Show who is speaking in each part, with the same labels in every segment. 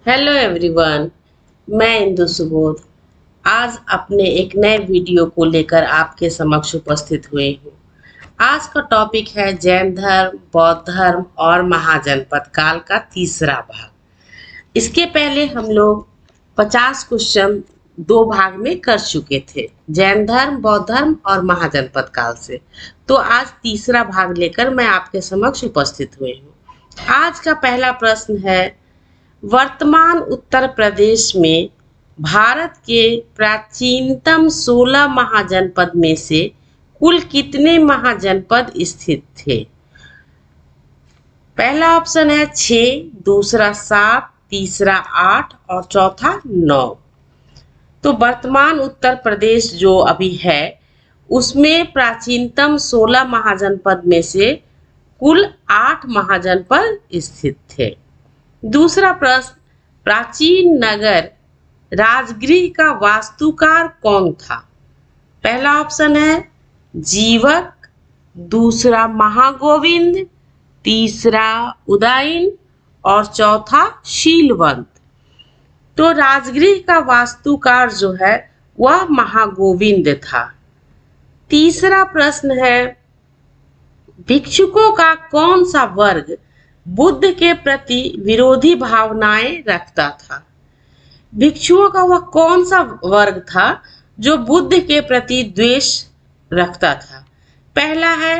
Speaker 1: Hello everyone. मैं इंदु सुबोध आज अपने एक नए वीडियो को लेकर आपके समक्ष उपस्थित हुई हूँ। आज का टॉपिक है जैन धर्म, बौद्ध धर्म और महाजनपद काल का तीसरा भाग। इसके पहले हम लोग 50 क्वेश्चन दो भाग में कर चुके थे, जैन धर्म, बौद्ध धर्म और महाजनपद काल से। तो आज तीसरा भाग लेकर मैं आपके समक्ष उपस्थित हुई हूँ। आज का पहला प्रश्न है, वर्तमान उत्तर प्रदेश में भारत के प्राचीनतम 16 महाजनपद में से कुल कितने महाजनपद स्थित थे? पहला ऑप्शन है 6, दूसरा 7, तीसरा 8 और चौथा 9। तो वर्तमान उत्तर प्रदेश जो अभी है उसमें प्राचीनतम 16 महाजनपद में से कुल 8 महाजनपद स्थित थे। दूसरा प्रश्न, प्राचीन नगर राजगृह का वास्तुकार कौन था? पहला ऑप्शन है जीवक, दूसरा महागोविंद, तीसरा उदयन और चौथा शीलवंत। तो राजगृह का वास्तुकार जो है वह महागोविंद था। तीसरा प्रश्न है, भिक्षुकों का कौन सा वर्ग बुद्ध के प्रति विरोधी भावनाएं रखता था? भिक्षुओं का वह कौन सा वर्ग था जो बुद्ध के प्रति द्वेष रखता था? पहला है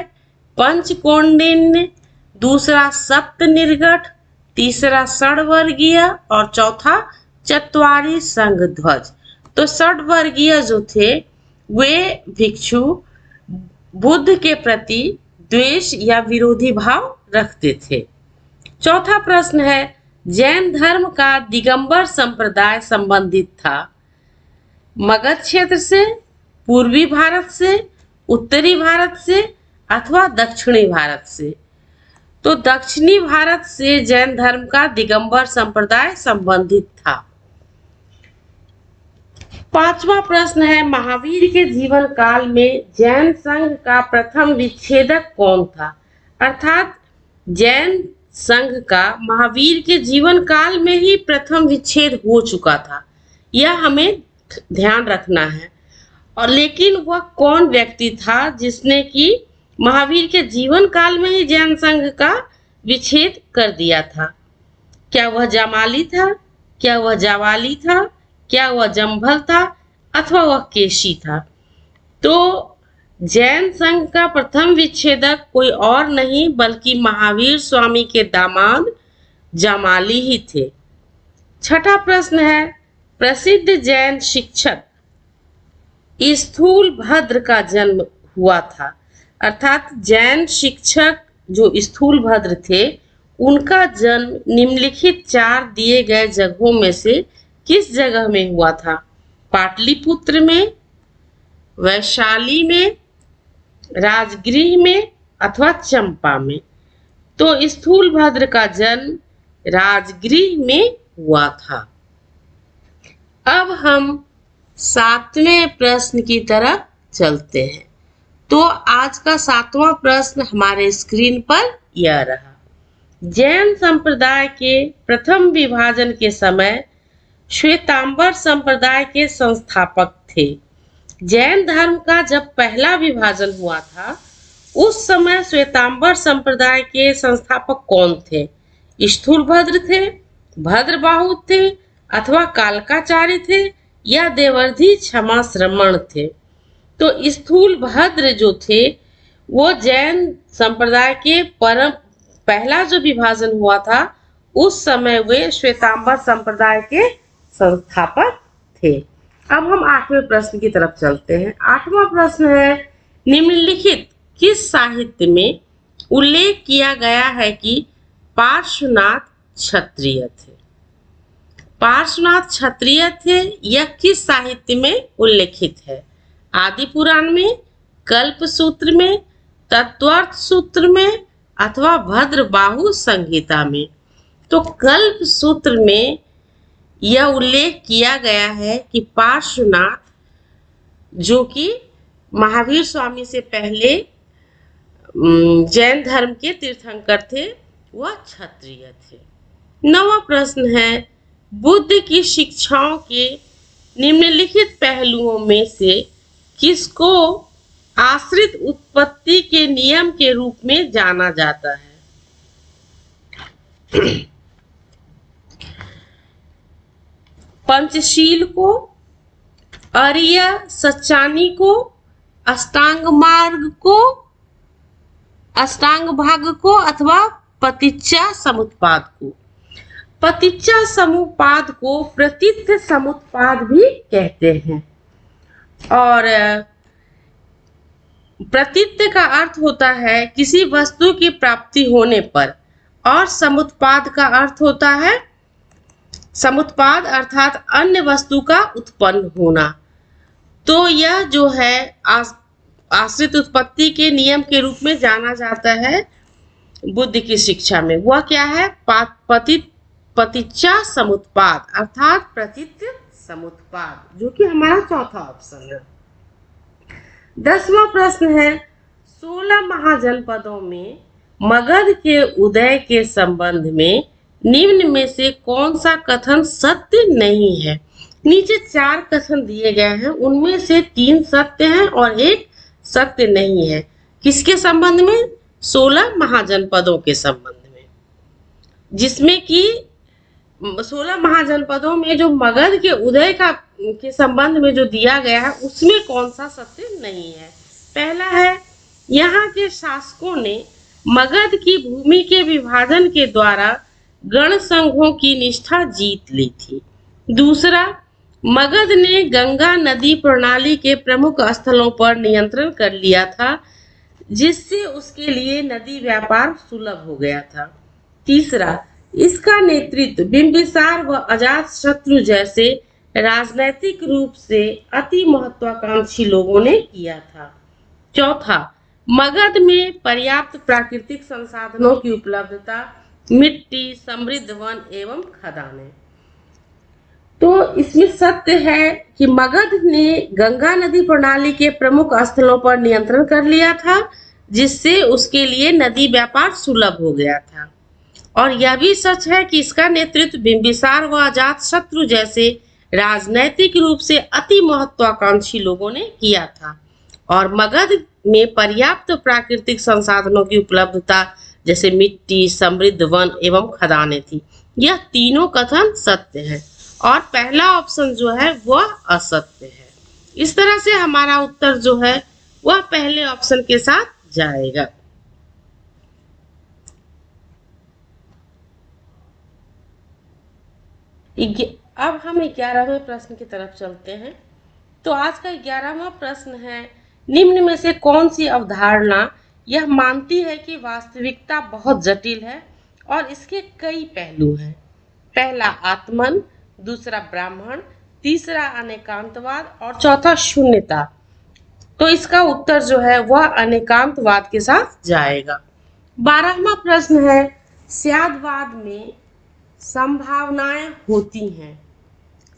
Speaker 1: पंचकोंडिन्य, दूसरा सप्त निर्गठ, तीसरा षड्वर्गीय और चौथा चत्वारी संघ ध्वज। तो षड्वर्गीय जो थे वे भिक्षु बुद्ध के प्रति द्वेष या विरोधी भाव रखते थे। चौथा प्रश्न है, जैन धर्म का दिगंबर संप्रदाय संबंधित था मगध क्षेत्र से, पूर्वी भारत से, उत्तरी भारत से अथवा दक्षिणी भारत से? तो दक्षिणी भारत से जैन धर्म का दिगंबर संप्रदाय संबंधित था। पांचवा प्रश्न है, महावीर के जीवन काल में जैन संघ का प्रथम विच्छेदक कौन था? अर्थात जैन संघ का महावीर के जीवन काल में ही प्रथम विच्छेद हो चुका था, यह हमें ध्यान रखना है। और लेकिन वह कौन व्यक्ति था जिसने कि महावीर के जीवन काल में ही जैन संघ का विच्छेद कर दिया था? क्या वह जामाली था, क्या वह जावाली था, क्या वह जम्भल था अथवा वह केशी था? तो जैन संघ का प्रथम विच्छेदक कोई और नहीं बल्कि महावीर स्वामी के दामाद जामाली ही थे। छठा प्रश्न है, प्रसिद्ध जैन शिक्षक स्थूलभद्र का जन्म हुआ था। अर्थात जैन शिक्षक जो स्थूलभद्र थे उनका जन्म निम्नलिखित 4 दिए गए जगहों में से किस जगह में हुआ था? पाटलिपुत्र में, वैशाली में, राजगृह में अथवा चंपा में? तो स्थूलभद्र का जन्म राजगृह में हुआ था। अब हम 7वें प्रश्न की तरफ चलते हैं। तो आज का 7वां प्रश्न हमारे स्क्रीन पर यह रहा, जैन संप्रदाय के प्रथम विभाजन के समय श्वेतांबर संप्रदाय के संस्थापक थे। जैन धर्म का जब पहला विभाजन हुआ था उस समय श्वेतांबर संप्रदाय के संस्थापक कौन थे? स्थूलभद्र थे, भद्रबाहु थे अथवा कालकाचार्य थे या देवर्धि क्षमा श्रमण थे? तो स्थूलभद्र जो थे वो जैन संप्रदाय के परम पहला जो विभाजन हुआ था उस समय वे श्वेतांबर संप्रदाय के संस्थापक थे। अब हम 8वें प्रश्न की तरफ चलते हैं। 8वां प्रश्न है, निम्नलिखित किस साहित्य में उल्लेख किया गया है कि पार्श्वनाथ क्षत्रिय थे? पार्श्वनाथ क्षत्रिय थे यह किस साहित्य में उल्लेखित है? आदि पुराण में, कल्प सूत्र में, तत्वार्थ सूत्र में अथवा भद्रबाहु संहिता में? तो कल्प सूत्र में यह उल्लेख किया गया है कि पार्श्वनाथ जो कि महावीर स्वामी से पहले जैन धर्म के तीर्थंकर थे वह क्षत्रिय थे। 9वां प्रश्न है, बुद्ध की शिक्षाओं के निम्नलिखित पहलुओं में से किसको आश्रित उत्पत्ति के नियम के रूप में जाना जाता है? पंचशील को, आर्य सचानी को, अष्टांग मार्ग को, अष्टांग भाग को, अथवा पतिच्चा समुत्पाद को। पतिच्चा समुत्पाद को प्रतीत्य समुत्पाद भी कहते हैं। और प्रतीत्य का अर्थ होता है किसी वस्तु की प्राप्ति होने पर, और समुत्पाद का अर्थ होता है समुत्पाद अर्थात अन्य वस्तु का उत्पन्न होना। तो यह जो है आश्रित उत्पत्ति के नियम के रूप में जाना जाता है बुद्ध की शिक्षा में। वह क्या है? पतिच्चा समुत्पाद अर्थात प्रतीत्य समुत्पाद, जो कि हमारा चौथा ऑप्शन है। 10वां प्रश्न है, 16 महाजनपदों में मगध के उदय के संबंध में निम्न में से कौन सा कथन सत्य नहीं है? नीचे 4 कथन दिए गए हैं, उनमें से 3 सत्य हैं और 1 सत्य नहीं है। किसके संबंध में? 16 महाजनपदों के संबंध में, जिसमें कि 16 महाजनपदों में जो मगध के उदय के संबंध में जो दिया गया है उसमें कौन सा सत्य नहीं है? पहला है, यहाँ के शासकों ने मगध की भूमि के विभाजन के द्वारा गण संघों की निष्ठा जीत ली थी। दूसरा, मगध ने गंगा नदी प्रणाली के प्रमुख स्थलों पर नियंत्रण कर लिया था, जिससे उसके लिए नदी व्यापार सुलभ हो गया था। तीसरा, इसका नेतृत्व बिंबिसार व अजातशत्रु जैसे राजनैतिक रूप से अति महत्वाकांक्षी लोगों ने किया था। चौथा, मगध में पर्याप्त प्राकृतिक संसाधनों की उपलब्धता, मिट्टी, समृद्ध वन एवं खदानें। तो इसमें सत्य है कि मगध ने गंगा नदी प्रणाली के प्रमुख स्थलों पर नियंत्रण कर लिया था, जिससे उसके लिए नदी व्यापार सुलभ हो गया था। और यह भी सच है कि इसका नेतृत्व बिंबिसार व अजातशत्रु जैसे राजनैतिक रूप से अति महत्वाकांक्षी लोगों ने किया था। और मगध में पर्याप्त प्राकृतिक संसाधनों की उपलब्धता जैसे मिट्टी, समृद्ध वन एवं खदानें थी। यह तीनों कथन सत्य है और पहला ऑप्शन जो है वह असत्य है। इस तरह से हमारा उत्तर जो है वह पहले ऑप्शन के साथ जाएगा। अब हम 11वें प्रश्न की तरफ चलते हैं। तो आज का 11वां प्रश्न है, निम्न में से कौन सी अवधारणा यह मानती है कि वास्तविकता बहुत जटिल है और इसके कई पहलू हैं? पहला आत्मन, दूसरा ब्राह्मण, तीसरा अनेकांतवाद और चौथा शून्यता। तो इसका उत्तर जो है वह अनेकांतवाद के साथ जाएगा। 12वां प्रश्न है, स्यादवाद में संभावनाएं होती हैं।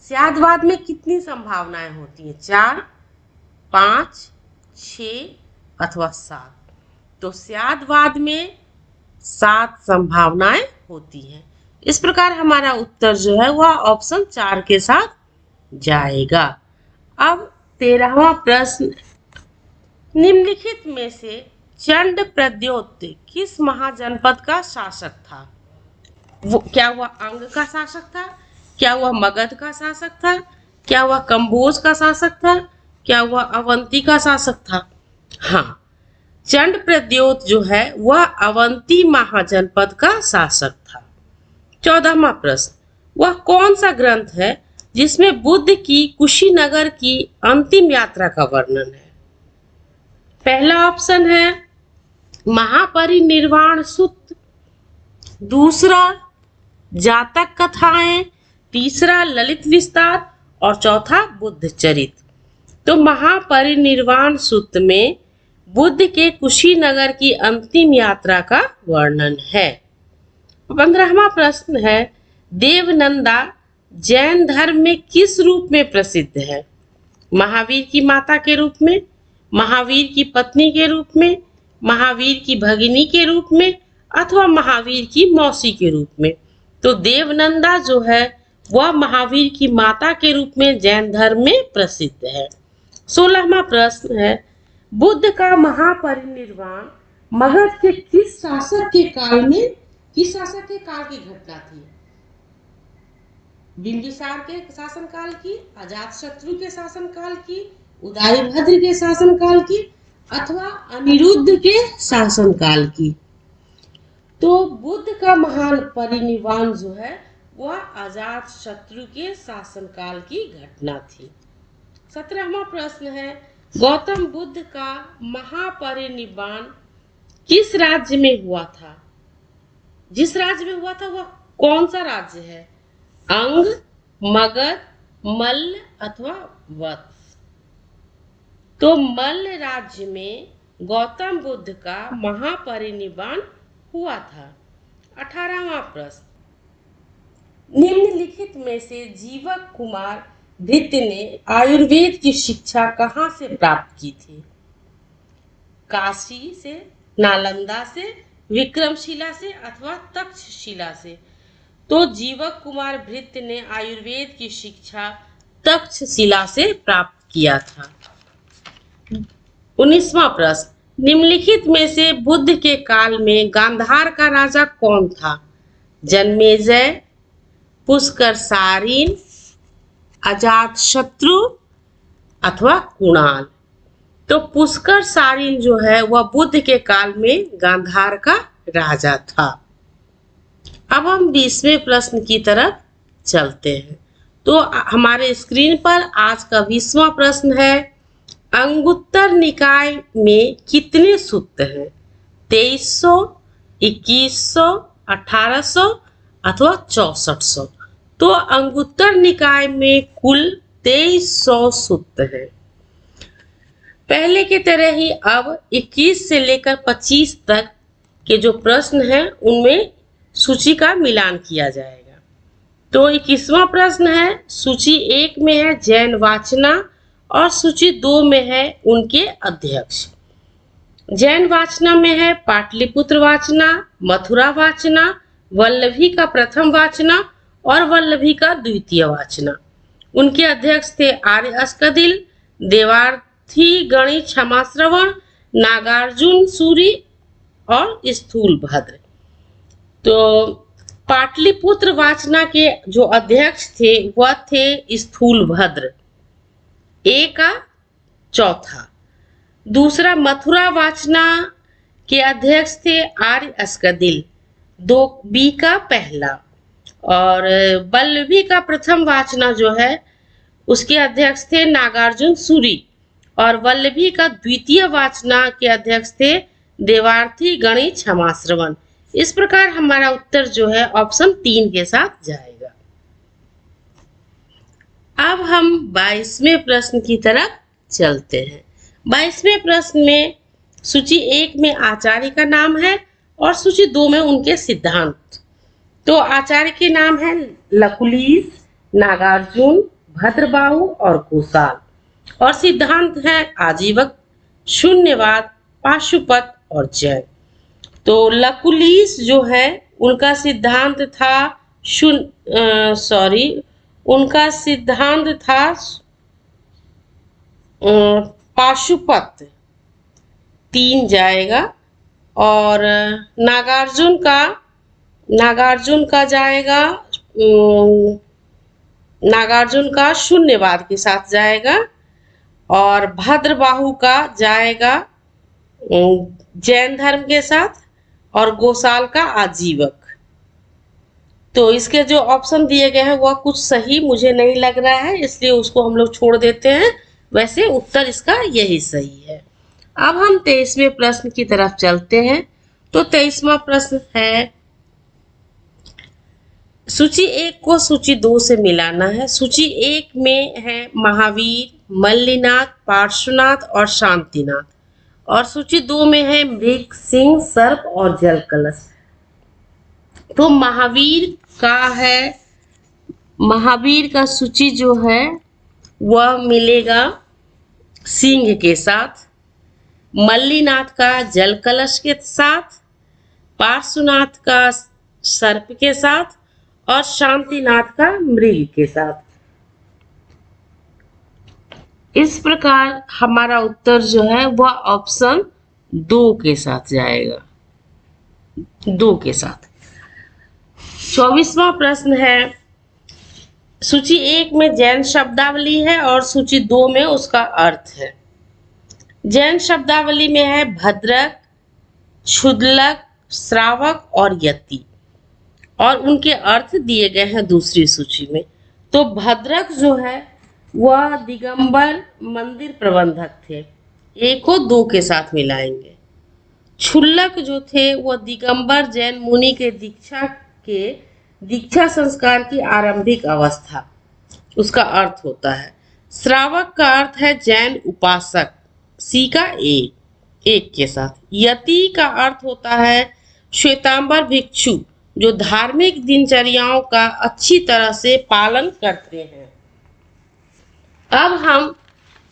Speaker 1: स्यादवाद में कितनी संभावनाएं होती हैं? 4, 5, 6 अथवा 7। तो स्यादवाद में 7 संभावनाएं होती हैं। इस प्रकार हमारा उत्तर जो है वह ऑप्शन 4 के साथ जाएगा। अब 13वां प्रश्न, निम्नलिखित में से चंड प्रद्योत किस महाजनपद का शासक था? क्या वह अंग का शासक था? क्या वह मगध का शासक था? क्या वह कंबोज का शासक था? क्या वह अवंती का शासक था? हाँ, चंड प्रद्योत जो है वह अवंती महाजनपद का शासक था। 14वां प्रश्न, वह कौन सा ग्रंथ है जिसमें बुद्ध की कुशीनगर की अंतिम यात्रा का वर्णन है? पहला ऑप्शन है महापरिनिर्वाण सूत्र, दूसरा जातक कथाएं, तीसरा ललित विस्तार और चौथा बुद्ध चरित। तो महापरिनिर्वाण सूत्र में बुद्ध के कुशीनगर की अंतिम यात्रा का वर्णन है। 15वां प्रश्न है, देवनंदा जैन धर्म में किस रूप में प्रसिद्ध है? महावीर की माता के रूप में, महावीर की पत्नी के रूप में, महावीर की भगिनी के रूप में अथवा महावीर की मौसी के रूप में? तो देवनंदा जो है वह महावीर की माता के रूप में जैन धर्म में प्रसिद्ध है। 16वां प्रश्न है, बुद्ध का महापरिनिर्वाण मगध के किस शासक के काल की घटना थी? बिंबिसार के शासनकाल की, अजातशत्रु के शासनकाल की, उदयभद्र के शासनकाल की अथवा अनिरुद्ध के शासनकाल की? तो बुद्ध का महान परिनिर्वाण जो है वह अजातशत्रु के शासनकाल की घटना थी। 17वां प्रश्न है, गौतम बुद्ध का महापरिनिर्वाण किस राज्य में हुआ था? जिस राज्य में हुआ था वह कौन सा राज्य है? अंग, मगध, मल्ल अथवा वत्स? तो मल्ल राज्य में गौतम बुद्ध का महापरिनिर्वाण हुआ था। 18वां प्रश्न, निम्नलिखित में से जीवक कुमार भृत्य ने आयुर्वेद की शिक्षा कहाँ से प्राप्त की थी? काशी से, नालंदा से, विक्रमशिला से अथवा तक्षशिला से? तो जीवक कुमार भृत्य ने आयुर्वेद की शिक्षा तक्षशिला से प्राप्त किया था। 19वां प्रश्न, निम्नलिखित में से बुद्ध के काल में गांधार का राजा कौन था? जन्मेजय, पुष्कर सारिन, अजातशत्रु अथवा कुणाल? तो पुष्कर सारिन जो है वह बुद्ध के काल में गांधार का राजा था। अब हम 20वें प्रश्न की तरफ चलते हैं। तो हमारे स्क्रीन पर आज का 20वां प्रश्न है, अंगुत्तर निकाय में कितने सूत्र हैं? 2300, 2100, 1800 अथवा 6400? तो अंगुत्तर निकाय में कुल 2300 सूत्र हैं। पहले की तरह ही अब 21 से लेकर 25 तक के जो प्रश्न हैं उनमें सूची का मिलान किया जाएगा। तो 21वां प्रश्न है, सूची 1 में है जैन वाचना और सूची 2 में है उनके अध्यक्ष। जैन वाचना में है पाटलिपुत्र वाचना, मथुरा वाचना, वल्लभी का प्रथम वाचना और वल्लभी का द्वितीय वाचना। उनके अध्यक्ष थे आर्य अस्कदिल, देवार्थी गणि क्षमाश्रवण, नागार्जुन सूरी और स्थूलभद्र। तो पाटलिपुत्र वाचना के जो अध्यक्ष थे वह थे स्थूलभद्र, ए का चौथा। दूसरा मथुरा वाचना के अध्यक्ष थे आर्य अस्कदिल, 2 बी का पहला। और वल्लभी का प्रथम वाचना जो है उसके अध्यक्ष थे नागार्जुन सूरी और वल्लभी का द्वितीय वाचना के अध्यक्ष थे देवार्थी गणि क्षमाश्रवण। इस प्रकार हमारा उत्तर जो है ऑप्शन 3 के साथ जाएगा। अब हम 22वें प्रश्न की तरफ चलते हैं। 22वें प्रश्न में सूची 1 में आचार्य का नाम है और सूची 2 में उनके सिद्धांत। तो आचार्य के नाम है लकुलीस, नागार्जुन, भद्रबाहु और गोसाल और सिद्धांत है आजीवक, शून्यवाद, पाशुपत और जैन। तो लकुलीस जो है उनका सिद्धांत था उनका सिद्धांत था पाशुपत, 3 जाएगा। और नागार्जुन का जाएगा, नागार्जुन का शून्यवाद के साथ जाएगा और भद्रबाहु का जाएगा जैन धर्म के साथ और गोसाल का आजीवक। तो इसके जो ऑप्शन दिए गए हैं वह कुछ सही मुझे नहीं लग रहा है, इसलिए उसको हम लोग छोड़ देते हैं। वैसे उत्तर इसका यही सही है। अब हम 23वें प्रश्न की तरफ चलते हैं। तो 23वां प्रश्न है, सूची 1 को सूची 2 से मिलाना है। सूची 1 में है महावीर, मल्लिनाथ, पार्श्वनाथ और शांतिनाथ और सूची 2 में है मृग, सिंह, सर्प और जल कलश। तो महावीर का सूची जो है वह मिलेगा सिंह के साथ, मल्लिनाथ का जल कलश के साथ, पार्श्वनाथ का सर्प के साथ और शांतिनाथ का मृग के साथ। इस प्रकार हमारा उत्तर जो है वह ऑप्शन 2 के साथ जाएगा, 2 के साथ। 24वां प्रश्न है, सूची 1 में जैन शब्दावली है और सूची 2 में उसका अर्थ है। जैन शब्दावली में है भद्रक, क्षुद्रक, श्रावक और यति, और उनके अर्थ दिए गए हैं दूसरी सूची में। तो भद्रक जो है वह दिगंबर मंदिर प्रबंधक थे, 1 को 2 के साथ मिलाएंगे। क्षुल्लक जो थे वह दिगंबर जैन मुनि के दीक्षा संस्कार की आरंभिक अवस्था, उसका अर्थ होता है। श्रावक का अर्थ है जैन उपासक, सी का 1 के साथ। यति का अर्थ होता है श्वेतांबर भिक्षु जो धार्मिक दिनचर्याओं का अच्छी तरह से पालन करते हैं। अब हम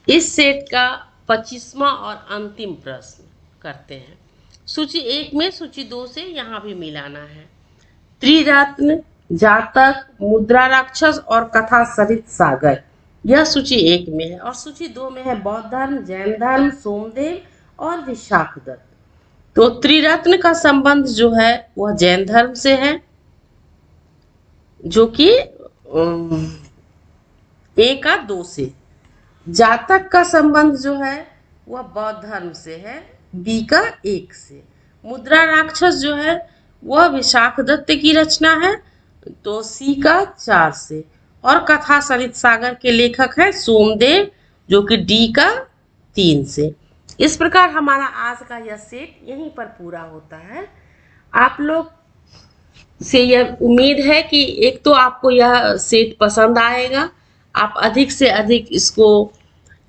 Speaker 1: इस सेट का 25वां और अंतिम प्रश्न करते हैं। सूची 1 में सूची 2 से यहाँ भी मिलाना है। त्रिरत्न, जातक, मुद्रा राक्षस और कथा सरित सागर, यह सूची 1 में है। और सूची 2 में है बौद्ध धर्म, जैन धर्म, सोमदेव और विशाखदत्त। तो त्रिरत्न का संबंध जो है वह जैन धर्म से है, जो कि 1 का 2 से। जातक का संबंध जो है वह बौद्ध धर्म से है, बी का 1 से। मुद्रा राक्षस जो है वह विशाखदत्त की रचना है, तो सी का 4 से। और कथा सरित सागर के लेखक है सोमदेव, जो कि डी का 3 से। इस प्रकार हमारा आज का यह सेट यहीं पर पूरा होता है। आप लोग से यह उम्मीद है कि एक तो आपको यह सेट पसंद आएगा, आप अधिक से अधिक इसको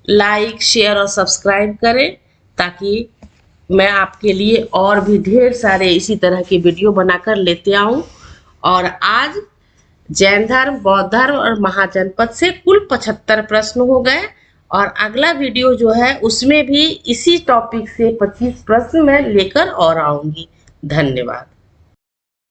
Speaker 1: लाइक, शेयर और सब्सक्राइब करें, ताकि मैं आपके लिए और भी ढेर सारे इसी तरह के वीडियो बनाकर लेते आऊं। और आज जैन धर्म, बौद्ध धर्म और महाजनपद से कुल 75 प्रश्न हो गए, और अगला वीडियो जो है उसमें भी इसी टॉपिक से 25 प्रश्न मैं लेकर और आऊंगी। धन्यवाद।